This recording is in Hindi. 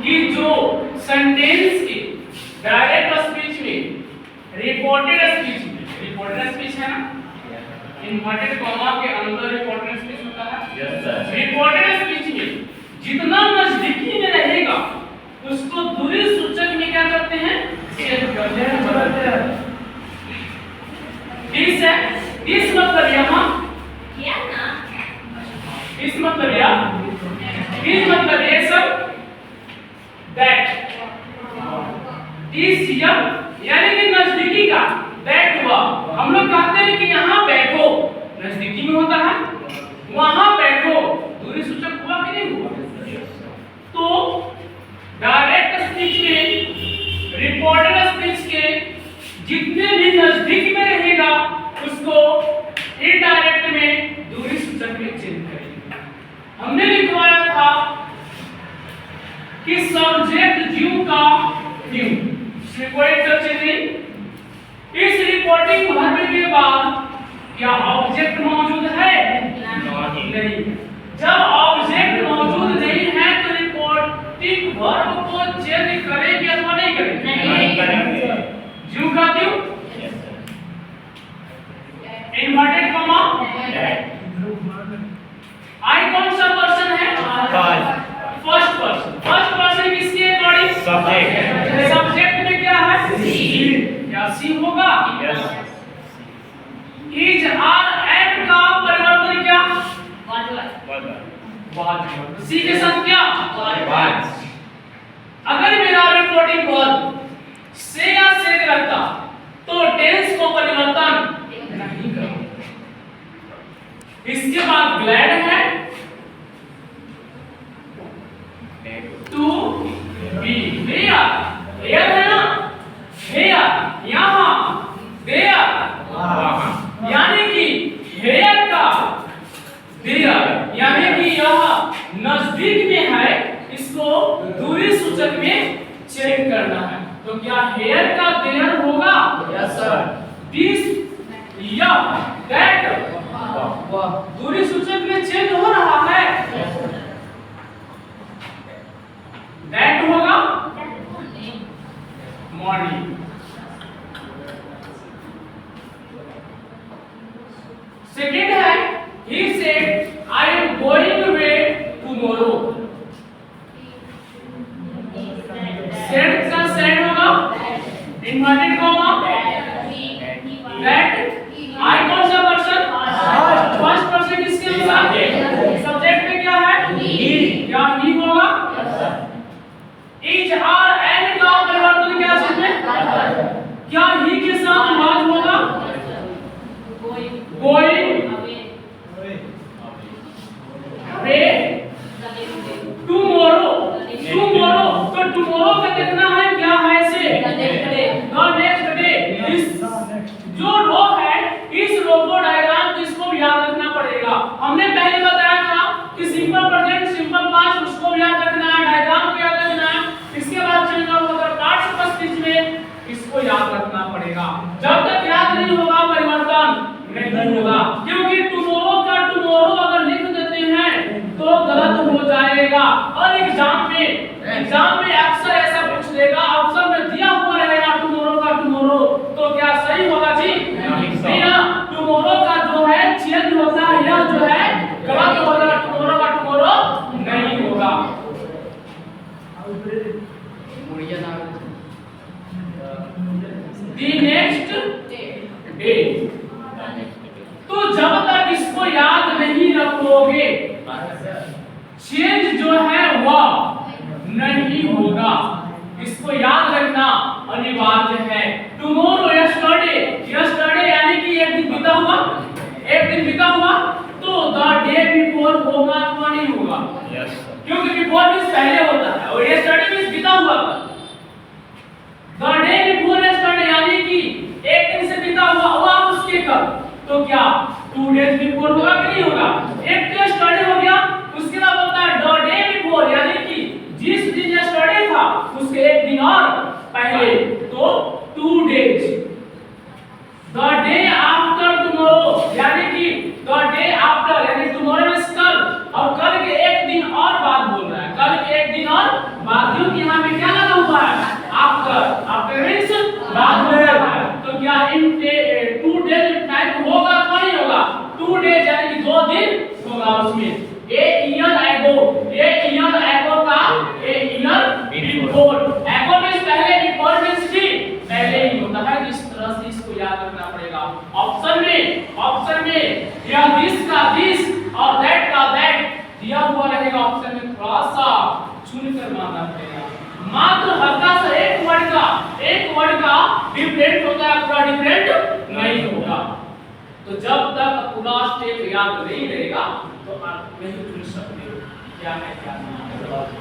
कि जो सेंटेंस के डायरेक्ट स्पीच में, रिपोर्टेड स्पीच है ना, इन्वर्टेड कॉमा के अंदर रिपोर्टेड स्पीच होता है। Yes sir. रिपोर्टेड स्पीच में जितना नजदीकी में रहेगा उसको दूरी सूचक में क्या करते हैं, चेंज करते हैं, बदलते हैं। दिस है, दिस मतलब यहाँ किया ना, इस मतलब या, इस मतलब ये सब, दैट, दिस या यानी कि नजदीकी का, दैट हुआ। हम लोग कहते हैं कि यहाँ बैठो, नजदीकी में होता है, वहां बैठो, दूरी सूचक हुआ कि नहीं हुआ। तो डायरेक्ट स्पीच के, रिपोर्टेड स्पीच के जितने भी नजदीक में रहेगा उसको इनडायरेक्ट में दूरी सूचक में चेंज करेंगे। हमने लिखवाया था कि सब्जेक्ट जीव का न्यू, कोई चर्चा नहीं। इस रिपोर्टिंग भरने के बाद क्या ऑब्जेक्ट मौजूद है? नहीं। जब ऑब्जेक्ट मौजूद नहीं है तो रिपोर्टिंग वर्ब को चेंज करेंगे अथवा नहीं करेंगे? नहीं करेंगे। जीव का न्यू, इन्वर्टेड कॉमा, आई कौन सा पर्सन है? First person. फर्स्ट पर्सन किसके अकॉर्डिंग? सब्जेक्ट। सब्जेक्ट में क्या है? सी। क्या सी होगा? यस। इज आर एंड का परिवर्तन क्या? वाज। सी के साथ क्या? वाज। अगर मेरा रिपोर्टिंग वर्ब से या से रहता तो टेंस को परिवर्तन नहीं करो। इसके बाद ग्लैड है, टू बी, देयर है ना, हेयर यहाँ, देयर वहाँ। यानी कि हेयर का देयर यानी कि यह नजदीक में है, इसको दूरी सूचक में चेंज करना है। तो क्या हेयर का देयर होगा? Yes sir. दिस या दैट दूरी सूचक में चेंज हो रहा है, दैट होगा मॉर्निंग। सेकेंड है, he said I am going away tomorrow। said का said होगा, इन्वर्टेड कॉमा, दैट, I कौन सा पर्सन? फर्स्ट पर्सन किसके अनुसार? सब्जेक्ट में क्या है? क्या ही होगा? इज आर एंड का परिवर्तन क्या है इसमें? क्या ही के साथ वाज होगा? गोइंग वे टुमारो। टुमारो तो टुमारो का देखना है क्या है इसे? The next day. इस जो रो है, इस रो को डायग्राम को इसको भी याद रखना पड़ेगा। हमने पहले बताया था कि सिंपल प्रेजेंट, सिंपल पास्ट उसको भी याद रखना है, डायग्राम को याद रखना है। इसके बाद चलना होगा पार्ट्स स्पीच में, इसको याद रखना पड़ेगा। जब तक याद नहीं होगा परिवर्तन नहीं होगा, क्योंकि टुमारो का टुमारो अगर लिख देते हैं तो गलत हो जाएगा। और एग्जाम में अक्सर ऐसा पूछ देगा, ऑप्शन में दिया हुआ रहेगा टुमारो का टुमारो, तो क्या सही होगा जी? नहीं ना, टुमारो का जो है चेंज होता है, यह जो है गलत होगा, टुमारो का टुमारो नहीं होगा। दी नेक्स्ट डे। तो जब तक इसको याद नहीं रखोगे चेंज जो है वह नहीं होगा, इसको याद रखना अनिवार्य है। टुमारो, यस्टरडे, यस्टरडे यानी कि एक दिन बीता हुआ, एक दिन बीता हुआ, तो द डे बिफोर होगा अथवा नहीं होगा? यस। क्योंकि बिफोर मींस पहले होता है और यस्टरडे मींस बीता हुआ। द डे बिफोर यस्टरडे यानी कि एक दिन से बीता हुआ, अब उसके कल, तो क्या 2 डेज बिफोर होगा कि नहीं होगा? एक तो यस्टरडे हो गया, उसके बाद होता है द डे बिफोर यानी कि जिस दिन यस्टरडे था उसके एक दिन और पहले, तो 2 days. The day after tomorrow यानी कि द डे आफ्टर यानी टुमारो मींस कल, और कल के एक दिन और बाद बोल रहा है, कल के एक दिन और होगा उसमें। ए ईयर एगो, ये ईयर एगो का ए ईयर बिफोर। एगो मींस पहले, बिफोर मींस भी पहले ही होता है। इस तरह से इसको याद रखना पड़ेगा। ऑप्शन में या दिस का दिस और दैट का दैट दिया हुआ रहेगा। ऑप्शन में थोड़ा सा चुनकर मानना पड़ेगा। मात्र हल्का सा एक वर्ड का डिफरेंट होता है, पूरा डिफरेंट नहीं होगा। तो जब तक पूरा स्टेप याद नहीं रहेगा तो आप नहीं चुन सकते क्या है क्या नहीं।